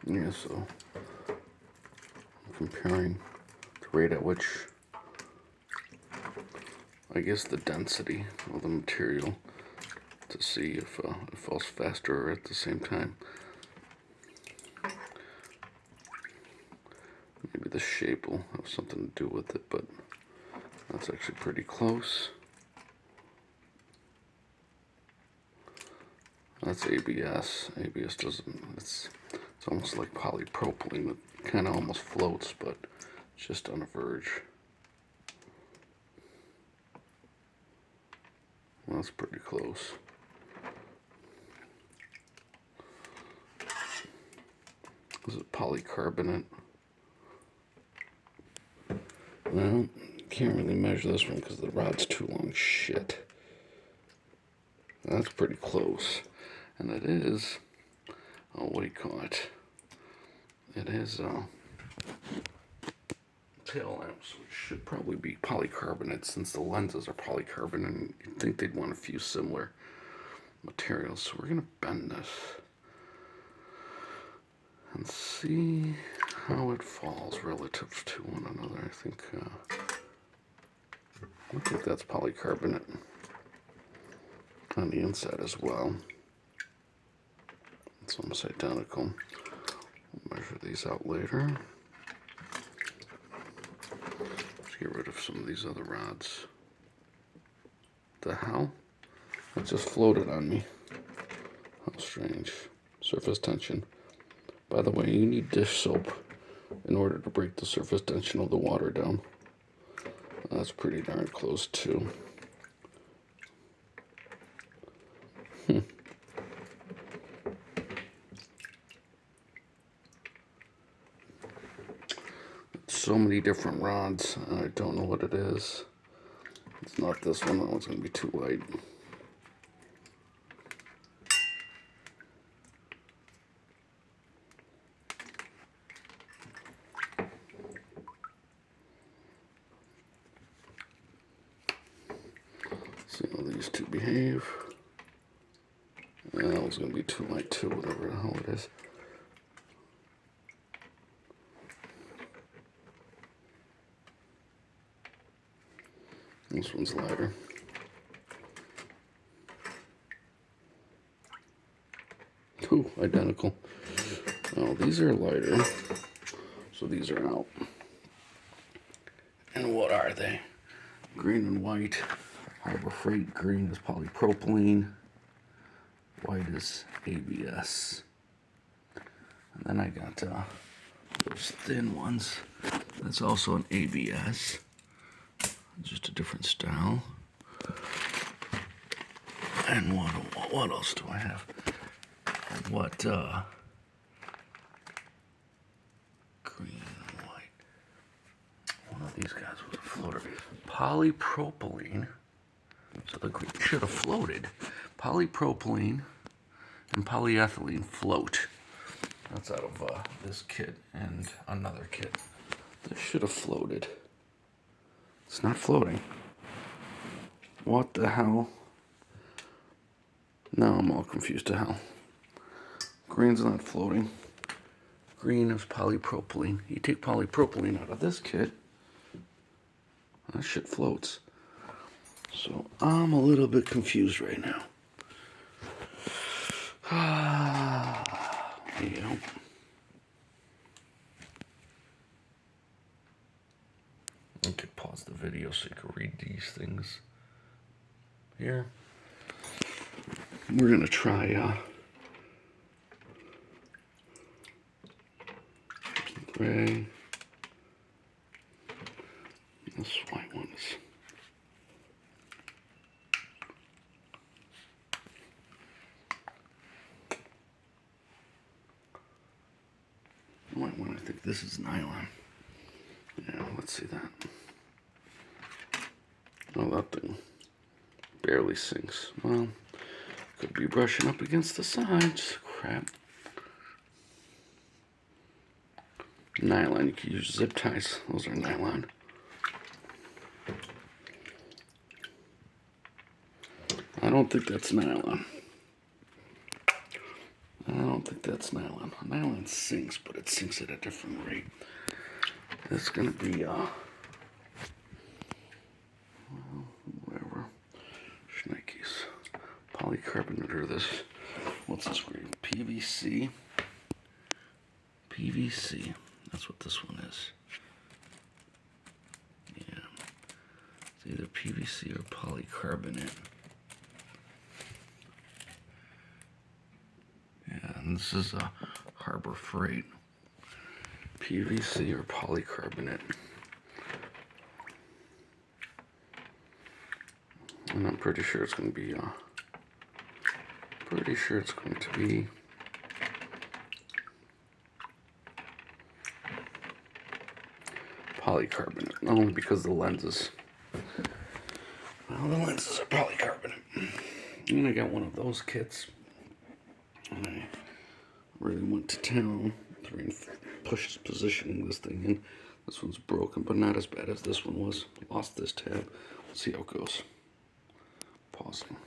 Yeah, so I'm comparing the rate at which, I guess, the density of the material to see if it falls faster or at the same time. Maybe the shape will have something to do with it, but that's actually pretty close. That's ABS. ABS doesn't, it's almost like polypropylene. It kind of almost floats, but it's just on the verge. Well, that's pretty close. This is polycarbonate. Well, can't really measure this one because the rod's too long. Shit. That's pretty close. And it is, oh, what do you call it? It is tail lamps, which should probably be polycarbonate since the lenses are polycarbonate, and you'd think they'd want a few similar materials. So we're going to bend this and see how it falls relative to one another. I think that's polycarbonate on the inside as well. It's almost identical. We'll measure these out later. Let's get rid of some of these other rods. The hell? It just floated on me. How strange. Surface tension. By the way, you need dish soap in order to break the surface tension of the water down. That's pretty darn close too. So many different rods. I don't know what it is. It's not this one. That one's going to be too light. See how these two behave. That one's going to be too light too, whatever the hell it is. This one's lighter. Ooh, identical. Oh, these are lighter. So these are out. And what are they? Green and white. Harbor Freight. Green is polypropylene. White is ABS. And then I got those thin ones. That's also an ABS. Just a different style. And what else do I have? What green and white. One of these guys was a floater. Polypropylene. So the green should have floated. Polypropylene and polyethylene float. That's out of this kit and another kit. This should have floated. It's not floating. What the hell? Now I'm all confused to hell. Green's not floating. Green is polypropylene. You take polypropylene out of this kit, that shit floats. So I'm a little bit confused right now. Yeah. I could pause the video so you could read these things here. We're gonna try gray. This white one is white one. I think this is nylon. Yeah, let's see that. Oh, that thing barely sinks. Well, could be brushing up against the sides. Crap. Nylon, you can use zip ties. Those are nylon. I don't think that's nylon. I don't don't think that's nylon. Nylon sinks, but it sinks at a different rate. It's gonna be whatever. Schneikes. Polycarbonate or this. What's this grade? PVC. PVC. That's what this one is. Yeah. It's either PVC or polycarbonate. Yeah, and this is a Harbor Freight. PVC or polycarbonate. And I'm pretty sure it's going to be, polycarbonate. Only because the lenses, well, the lenses are polycarbonate. And I got one of those kits. And I really went to town to push positioning this thing in. This one's broken, but not as bad as this one was. Lost this tab. Let's see how it goes. Pausing.